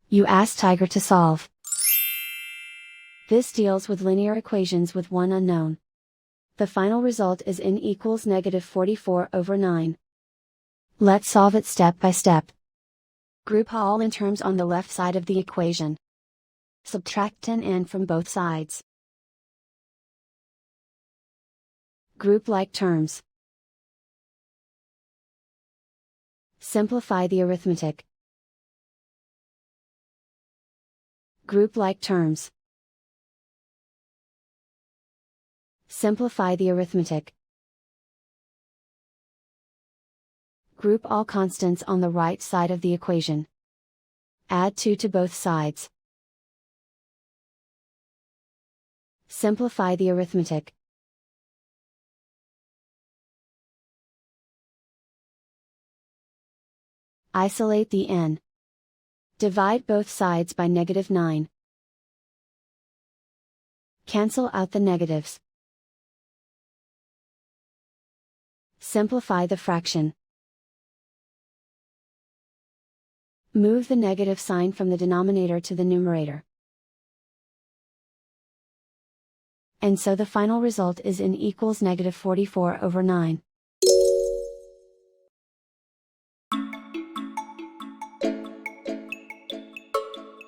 You ask Tiger to solve. This deals with linear equations with one unknown. The final result is n equals -44/9. Let's solve it step by step. Group all n terms on the left side of the equation. Subtract 10n from both sides. Group like terms. Simplify the arithmetic. Group like terms. Simplify the arithmetic. Group all constants on the right side of the equation. Add 2 to both sides. Simplify the arithmetic. Isolate the n. Divide both sides by -9. Cancel out the negatives. Simplify the fraction. Move the negative sign from the denominator to the numerator. And so the final result is n equals -44/9.